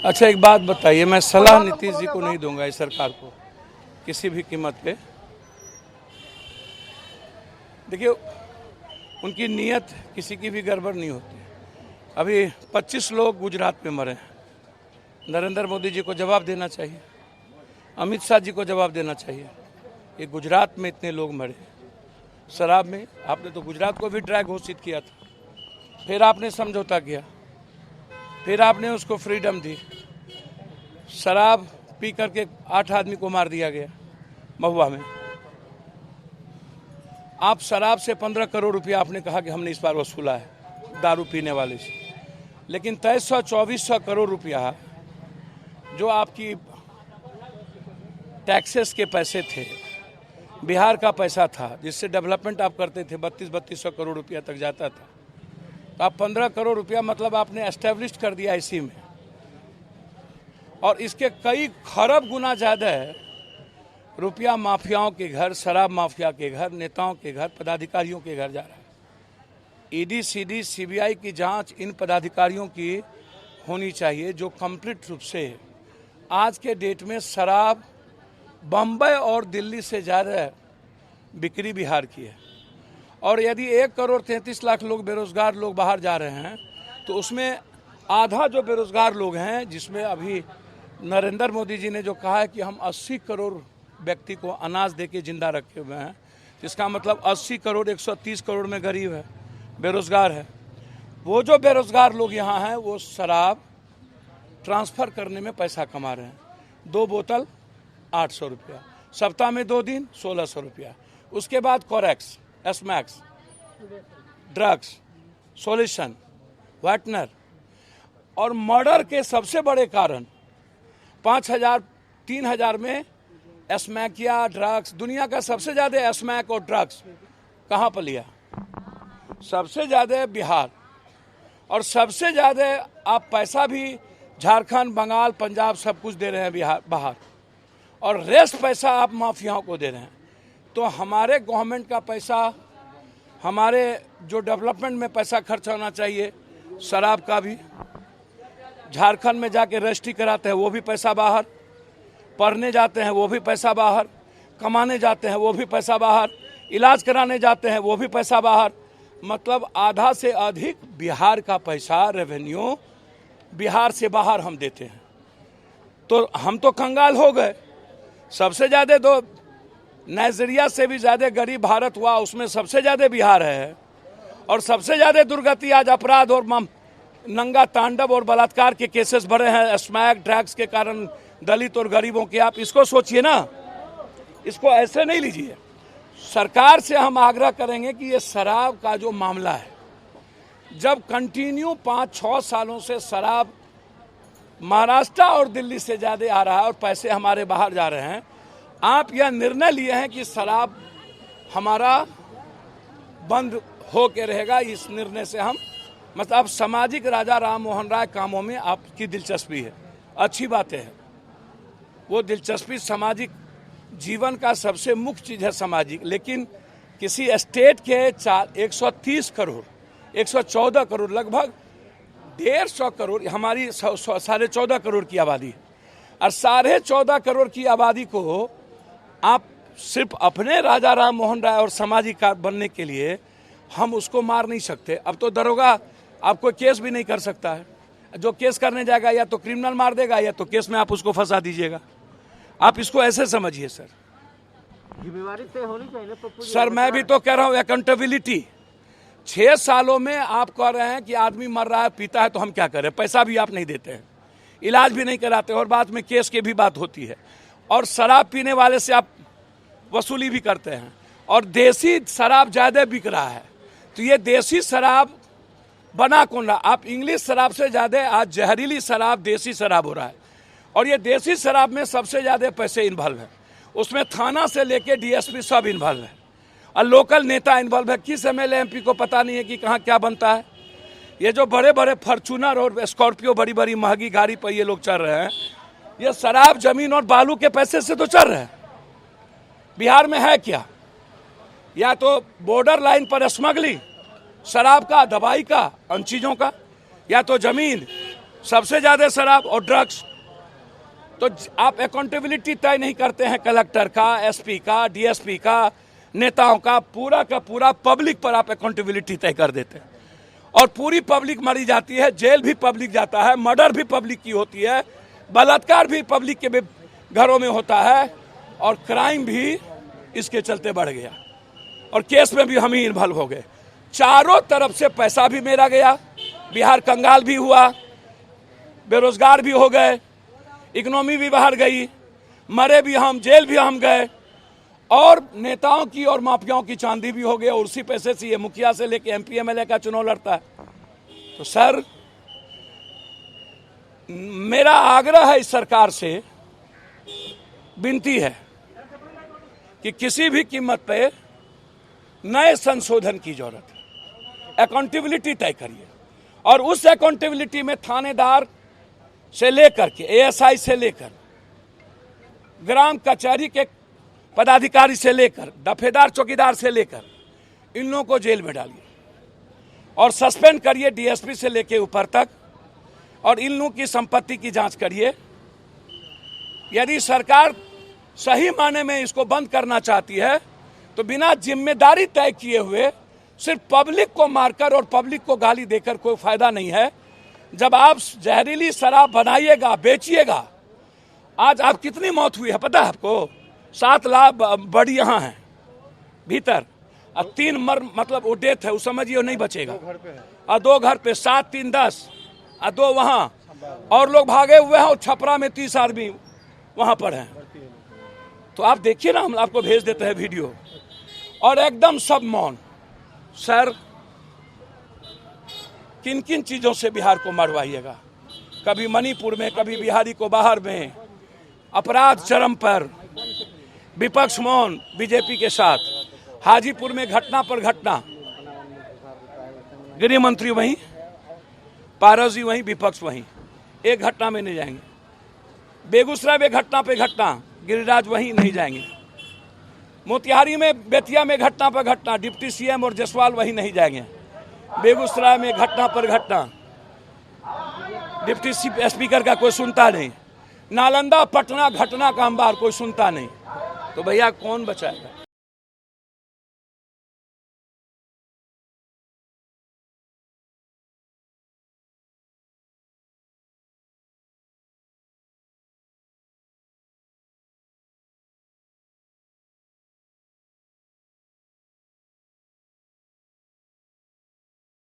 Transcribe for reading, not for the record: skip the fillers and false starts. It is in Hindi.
अच्छा एक बात बताइए, मैं सलाह नीतीश जी को नहीं दूंगा इस सरकार को किसी भी कीमत पे। देखिए उनकी नीयत किसी की भी गड़बड़ नहीं होती। अभी 25 लोग गुजरात में मरे हैं। नरेंद्र मोदी जी को जवाब देना चाहिए, अमित शाह जी को जवाब देना चाहिए। ये गुजरात में इतने लोग मरे शराब में। आपने तो गुजरात को भी ड्राई घोषित किया था, फिर आपने समझौता किया, फिर आपने उसको फ्रीडम दी। शराब पी करके 8 आदमी को मार दिया गया महुआ में। आप शराब से 15 करोड़ रुपया आपने कहा कि हमने इस बार वसूला है दारू पीने वाले से, लेकिन 2300-2400 करोड़ रुपया जो आपकी टैक्सेस के पैसे थे, बिहार का पैसा था जिससे डेवलपमेंट आप करते थे, 3200 करोड़ रुपया तक जाता था। तो आप 15 करोड़ रुपया मतलब आपने एस्टेब्लिश कर दिया इसी में, और इसके कई खरब गुना ज़्यादा है रुपया माफियाओं के घर, शराब माफिया के घर, नेताओं के घर, पदाधिकारियों के घर जा रहा है। ईडी, सीडी, सीबीआई की जांच इन पदाधिकारियों की होनी चाहिए जो कंप्लीट रूप से आज के डेट में शराब बम्बई और दिल्ली से ज़्यादा बिक्री बिहार की है। और यदि 1 करोड़ 33 लाख लोग बेरोजगार लोग बाहर जा रहे हैं, तो उसमें आधा जो बेरोजगार लोग हैं, जिसमें अभी नरेंद्र मोदी जी ने जो कहा है कि हम 80 करोड़ व्यक्ति को अनाज देके जिंदा रखे हुए हैं, इसका मतलब 80 करोड़ 130 करोड़ में गरीब है, बेरोजगार है। वो जो बेरोजगार लोग यहाँ हैं वो शराब ट्रांसफ़र करने में पैसा कमा रहे हैं। 2 बोतल 800 रुपया, सप्ताह में 2 दिन 1600 रुपया। उसके बाद कोरेक्स, एसमैक्स, ड्रग्स, सॉल्यूशन, वाइटनर, और मर्डर के सबसे बड़े कारण 5000 3000 में एस्मैकिया ड्रग्स। दुनिया का सबसे ज़्यादा एस्मैक और ड्रग्स कहाँ पर लिया? सबसे ज़्यादा बिहार, और सबसे ज़्यादा आप पैसा भी झारखंड, बंगाल, पंजाब सब कुछ दे रहे हैं बिहार बाहर, और रेस्ट पैसा आप माफियाओं को दे रहे हैं। तो हमारे गवर्नमेंट का पैसा, हमारे जो डेवलपमेंट में पैसा खर्च होना चाहिए, शराब का भी झारखंड में जाके रजिस्ट्री कराते हैं वो भी पैसा बाहर, पढ़ने जाते हैं वो भी पैसा बाहर, कमाने जाते हैं वो भी पैसा बाहर, इलाज कराने जाते हैं वो भी पैसा बाहर। मतलब आधा से अधिक बिहार का पैसा रेवेन्यू बिहार से बाहर हम देते हैं। तो हम तो कंगाल हो गए। सबसे ज़्यादा तो नाइजीरिया से भी ज़्यादा गरीब भारत हुआ, उसमें सबसे ज़्यादा बिहार है। और सबसे ज़्यादा दुर्गति आज अपराध और नंगा तांडव और बलात्कार के केसेस बढ़े हैं, स्मैक ड्रग्स के कारण दलित और गरीबों के। आप इसको सोचिए ना, इसको ऐसे नहीं लीजिए। सरकार से हम आग्रह करेंगे कि ये शराब का जो मामला है, जब कंटिन्यू 5-6 सालों से शराब महाराष्ट्र और दिल्ली से ज़्यादा आ रहा है और पैसे हमारे बाहर जा रहे हैं, आप यह निर्णय लिए हैं कि शराब हमारा बंद हो के रहेगा। इस निर्णय से हम मतलब सामाजिक राजा राम मोहन राय कामों में आपकी दिलचस्पी है, अच्छी बातें हैं। वो दिलचस्पी सामाजिक जीवन का सबसे मुख्य चीज़ है सामाजिक, लेकिन किसी स्टेट के 130 करोड़ 114 करोड़ लगभग 150 करोड़ हमारी 14.5 करोड़ की आबादी है, और 14.5 करोड़ की आबादी को आप सिर्फ अपने राजा राम मोहन राय और सामाजिक बनने के लिए हम उसको मार नहीं सकते। अब तो दरोगा आपको केस भी नहीं कर सकता है। जो केस करने जाएगा या तो क्रिमिनल मार देगा या तो केस में आप उसको फंसा दीजिएगा। आप इसको ऐसे समझिए सर। जिम्मेवारी तय होनी चाहिए पप्पू जी। सर मैं भी तो कह रहा हूँ अकाउंटेबिलिटी। 6 सालों में आप कह रहे हैं कि आदमी मर रहा है, पीता है, तो हम क्या करें? पैसा भी आप नहीं देते हैं, इलाज भी नहीं कराते, और बाद में केस की भी बात होती है, और शराब पीने वाले से आप वसूली भी करते हैं, और देसी शराब ज़्यादा बिक रहा है। तो ये देसी शराब बना कौन रहा? आप इंग्लिश शराब से ज़्यादा आज जहरीली शराब देसी शराब हो रहा है, और ये देसी शराब में सबसे ज़्यादा पैसे इन्वॉल्व है। उसमें थाना से लेके डीएसपी सब इन्वॉल्व है, और लोकल नेता इन्वॉल्व है। किस एमएलए एमपी को पता नहीं है कि कहाँ क्या बनता है। ये जो बड़े बड़े फॉर्चूनर और स्कॉर्पियो बड़ी बड़ी महंगी गाड़ी पर ये लोग चल रहे हैं, ये शराब, जमीन और बालू के पैसे से तो चल रहे हैं। बिहार में है क्या? या तो बॉर्डर लाइन पर स्मगलिंग शराब का, दवाई का, उन चीज़ों का, या तो जमीन, सबसे ज्यादा शराब और ड्रग्स। तो आप अकाउंटेबिलिटी तय नहीं करते हैं कलेक्टर का, एसपी का, डीएसपी का, नेताओं का पूरा पब्लिक पर आप अकाउंटेबिलिटी तय कर देते हैं और पूरी पब्लिक मरी जाती है, जेल भी पब्लिक जाता है, मर्डर भी पब्लिक की होती है, बलात्कार भी पब्लिक के घरों में होता है और क्राइम भी इसके चलते बढ़ गया और केस में भी हम ही इन्वॉल्व हो गए। चारों तरफ से पैसा भी मेरा गया, बिहार कंगाल भी हुआ, बेरोजगार भी हो गए, इकोनॉमी भी बाहर गई, मरे भी हम, जेल भी हम गए और नेताओं की और माफियाओं की चांदी भी हो गई और उसी पैसे से ये मुखिया से लेके एमपी एमएलए का चुनाव लड़ता है। तो सर मेरा आग्रह है इस सरकार से, विनती है कि किसी भी कीमत पे नए संशोधन की जरूरत है, अकाउंटेबिलिटी तय करिए और उस अकाउंटेबिलिटी में थानेदार से लेकर के एएसआई से लेकर ग्राम कचहरी के पदाधिकारी से लेकर दफेदार चौकीदार से लेकर इन लोगों को जेल में डालिए और सस्पेंड करिए डीएसपी से लेकर ऊपर तक और इन लोगों की संपत्ति की जांच करिए। यदि सरकार सही माने में इसको बंद करना चाहती है तो बिना जिम्मेदारी तय किए हुए सिर्फ पब्लिक को मारकर और पब्लिक को गाली देकर कोई फायदा नहीं है। जब आप जहरीली शराब बनाइएगा, बेचिएगा, आज आप कितनी मौत हुई है पता है आपको? 7 लाख बड़ी यहाँ है भीतर और 3 मतलब वो डेथ है, उस समझिए नहीं बचेगा और 2 घर पे 7 3 10 और 2 वहाँ और लोग भागे हुए हैं और छपरा में 30 आदमी वहाँ पर हैं। तो आप देखिए ना, हम आपको भेज देते हैं वीडियो और एकदम सब मौन। सर किन किन चीजों से बिहार को मरवाइएगा? कभी मणिपुर में, कभी बिहारी को बाहर में, अपराध चरम पर, विपक्ष मौन बीजेपी के साथ, हाजीपुर में घटना पर घटना, गृह मंत्री वहीं, पारस जी वहीं, विपक्ष वहीं, एक घटना में नहीं जाएंगे। बेगूसराय में घटना पे घटना, गिरिराज वहीं नहीं जाएंगे। मोतिहारी में, बेतिया में घटना पर घटना, डिप्टी सीएम और जायसवाल वहीं नहीं जाएंगे। बेगूसराय में घटना पर घटना, डिप्टी स्पीकर का कोई सुनता नहीं। नालंदा पटना घटना का अंबार कोई सुनता नहीं। तो भैया कौन बचाएगा?